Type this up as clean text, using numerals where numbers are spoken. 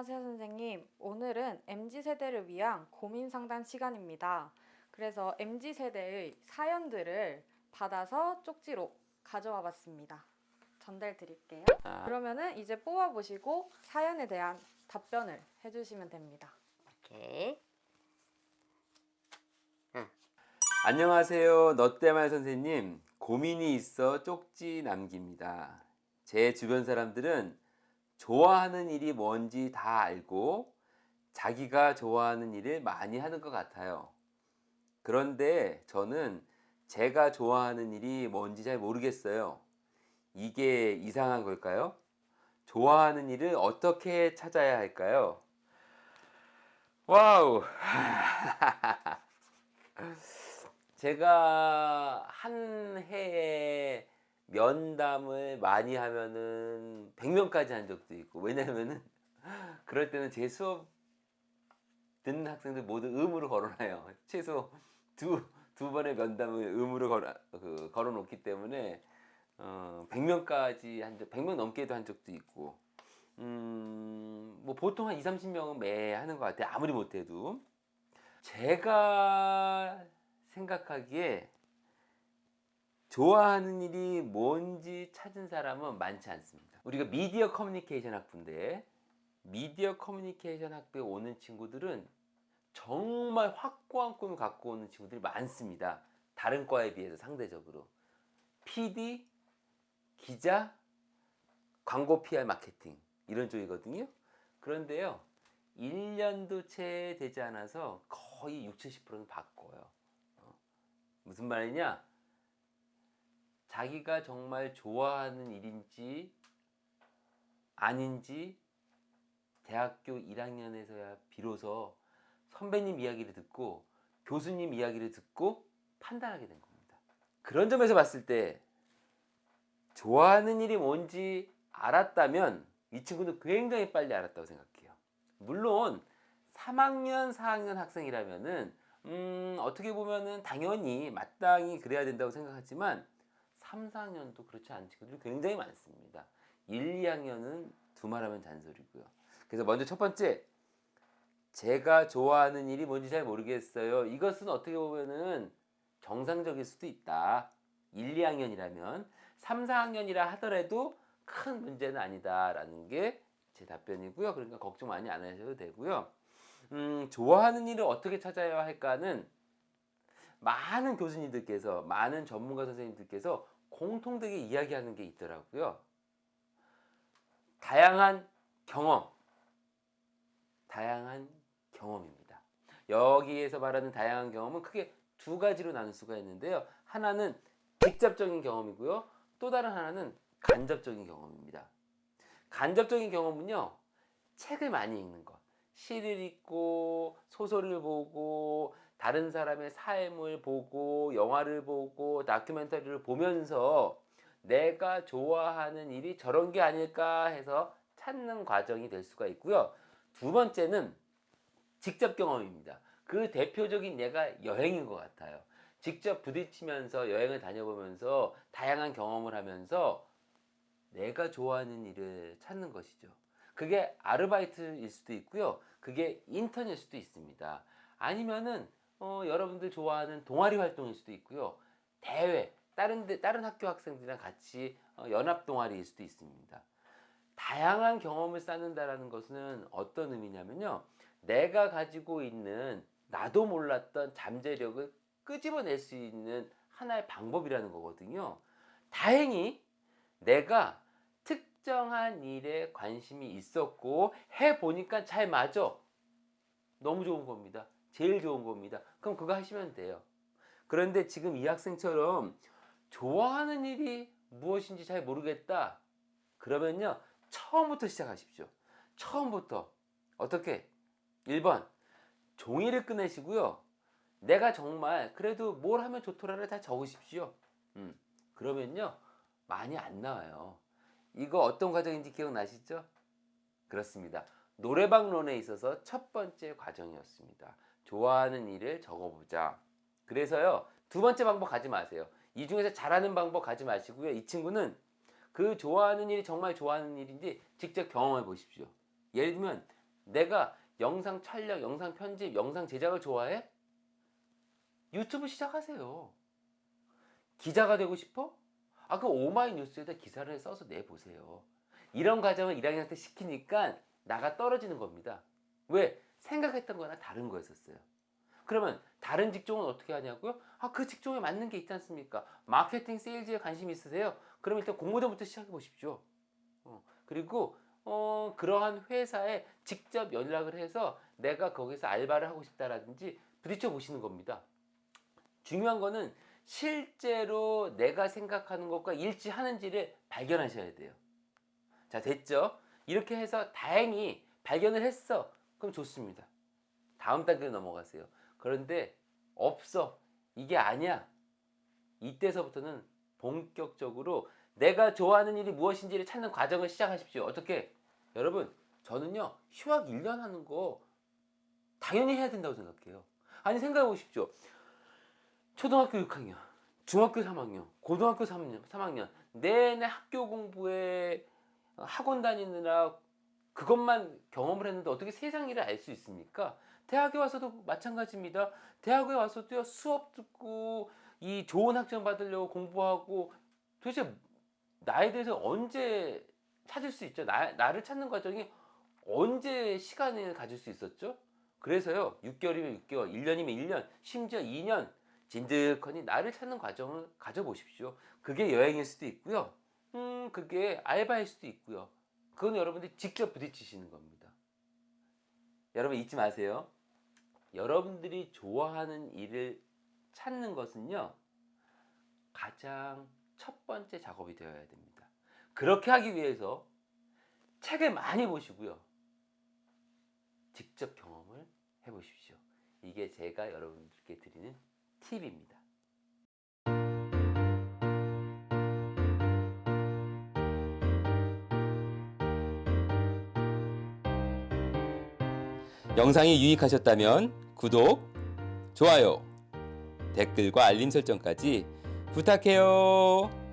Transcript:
안녕하세요, 선생님. 오늘은 MZ세대를 위한 고민 상담 시간입니다. 그래서 MZ세대의 사연들을 받아서 쪽지로 가져와 봤습니다. 전달 드릴게요. 그러면은 이제 뽑아보시고 사연에 대한 답변을 해주시면 됩니다. 오케이. 안녕하세요. 너때말 선생님. 고민이 있어 쪽지 남깁니다. 제 주변 사람들은 좋아하는 일이 뭔지 다 알고 자기가 좋아하는 일을 많이 하는 것 같아요. 그런데 저는 제가 좋아하는 일이 뭔지 잘 모르겠어요. 이게 이상한 걸까요? 좋아하는 일을 어떻게 찾아야 할까요? 와우! 제가 한 해에 면담을 많이 하면은 100명까지 한 적도 있고, 왜냐면은 그럴 때는 제 수업 듣는 학생들 모두 음으로 걸어놔요. 최소 두 번의 면담을 음으로 걸어 놓기 때문에 100명까지 100명 넘게도 한 적도 있고, 뭐 보통 한 2, 30명은 매 하는 것 같아요. 아무리 못해도. 제가 생각하기에 좋아하는 일이 뭔지 찾은 사람은 많지 않습니다. 우리가 미디어 커뮤니케이션 학부인데, 미디어 커뮤니케이션 학부에 오는 친구들은 정말 확고한 꿈을 갖고 오는 친구들이 많습니다. 다른 과에 비해서 상대적으로. PD, 기자, 광고 PR 마케팅 이런 쪽이거든요. 그런데요, 1년도 채 되지 않아서 거의 60, 70%는 바꿔요. 무슨 말이냐? 자기가 정말 좋아하는 일인지 아닌지 대학교 1학년에서야 비로소 선배님 이야기를 듣고 교수님 이야기를 듣고 판단하게 된 겁니다. 그런 점에서 봤을 때 좋아하는 일이 뭔지 알았다면 이 친구는 굉장히 빨리 알았다고 생각해요. 물론 3학년, 4학년 학생이라면은 어떻게 보면은 당연히 마땅히 그래야 된다고 생각하지만 3, 4학년도 그렇지 않은 친구들이 굉장히 많습니다. 1, 2학년은 두말하면 잔소리고요. 그래서 먼저 첫 번째, 제가 좋아하는 일이 뭔지 잘 모르겠어요. 이것은 어떻게 보면은 정상적일 수도 있다. 1, 2학년이라면 3, 4학년이라 하더라도 큰 문제는 아니다라는 게 제 답변이고요. 그러니까 걱정 많이 안 하셔도 되고요. 좋아하는 일을 어떻게 찾아야 할까는 많은 교수님들께서, 많은 전문가 선생님들께서 공통되게 이야기하는 게 있더라고요. 다양한 경험, 다양한 경험입니다. 여기에서 말하는 다양한 경험은 크게 두 가지로 나눌 수가 있는데요. 하나는 직접적인 경험이고요. 또 다른 하나는 간접적인 경험입니다. 간접적인 경험은요, 책을 많이 읽는 것, 시를 읽고 소설을 보고 다른 사람의 삶을 보고 영화를 보고 다큐멘터리를 보면서 내가 좋아하는 일이 저런 게 아닐까 해서 찾는 과정이 될 수가 있고요. 두 번째는 직접 경험입니다. 그 대표적인 예가 여행인 것 같아요. 직접 부딪히면서 여행을 다녀보면서 다양한 경험을 하면서 내가 좋아하는 일을 찾는 것이죠. 그게 아르바이트일 수도 있고요. 그게 인턴일 수도 있습니다. 아니면은 여러분들 좋아하는 동아리 활동일 수도 있고요. 대회, 다른 학교 학생들이랑 같이 연합 동아리일 수도 있습니다. 다양한 경험을 쌓는다라는 것은 어떤 의미냐면요. 내가 가지고 있는 나도 몰랐던 잠재력을 끄집어낼 수 있는 하나의 방법이라는 거거든요. 다행히 내가 특정한 일에 관심이 있었고 해보니까 잘 맞아. 너무 좋은 겁니다. 제일 좋은 겁니다. 그럼 그거 하시면 돼요. 그런데 지금 이 학생처럼 좋아하는 일이 무엇인지 잘 모르겠다. 그러면요, 처음부터 시작하십시오. 처음부터. 어떻게? 1번, 종이를 꺼내시고요. 내가 정말 그래도 뭘 하면 좋더라를 다 적으십시오. 그러면요, 많이 안 나와요. 이거 어떤 과정인지 기억나시죠? 그렇습니다. 노래방론에 있어서 첫 번째 과정이었습니다. 좋아하는 일을 적어보자. 그래서요, 두 번째 방법 가지 마세요. 이 중에서 잘하는 방법 가지 마시고요. 이 친구는 그 좋아하는 일이 정말 좋아하는 일인지 직접 경험해 보십시오. 예를 들면 내가 영상 촬영, 영상 편집, 영상 제작을 좋아해? 유튜브 시작하세요. 기자가 되고 싶어? 그 오마이뉴스에다 기사를 써서 내보세요. 이런 과정을 1학년 때 시키니까 나가 떨어지는 겁니다. 왜? 생각했던 거랑 다른 거였었어요. 그러면 다른 직종은 어떻게 하냐고요? 그 직종에 맞는 게 있지 않습니까? 마케팅, 세일즈에 관심 있으세요? 그럼 일단 공모전부터 시작해 보십시오. 그리고 그러한 회사에 직접 연락을 해서 내가 거기서 알바를 하고 싶다라든지 부딪혀 보시는 겁니다. 중요한 거는 실제로 내가 생각하는 것과 일치하는지를 발견하셔야 돼요. 자, 됐죠? 이렇게 해서 다행히 발견을 했어. 그럼 좋습니다. 다음 단계로 넘어가세요. 그런데 없어. 이게 아니야. 이때서부터는 본격적으로 내가 좋아하는 일이 무엇인지를 찾는 과정을 시작하십시오. 어떻게? 여러분, 저는요, 휴학 1년 하는 거 당연히 해야 된다고 생각해요. 아니, 생각해 보십시오. 초등학교 6학년, 중학교 3학년, 고등학교 3학년 내내 학교 공부에 학원 다니느라 그것만 경험을 했는데 어떻게 세상 일을 알 수 있습니까? 대학에 와서도 마찬가지입니다. 대학에 와서도요, 수업 듣고 이 좋은 학점 받으려고 공부하고 도대체 나에 대해서 언제 찾을 수 있죠? 나를 찾는 과정이 언제 시간을 가질 수 있었죠? 그래서요, 6개월이면 6개월, 1년이면 1년, 심지어 2년 진득하니 나를 찾는 과정을 가져보십시오. 그게 여행일 수도 있고요. 그게 알바일 수도 있고요. 그건 여러분들이 직접 부딪히시는 겁니다. 여러분 잊지 마세요. 여러분들이 좋아하는 일을 찾는 것은요, 가장 첫 번째 작업이 되어야 됩니다. 그렇게 하기 위해서 책을 많이 보시고요. 직접 경험을 해보십시오. 이게 제가 여러분들께 드리는 팁입니다. 영상이 유익하셨다면 구독, 좋아요, 댓글과 알림 설정까지 부탁해요.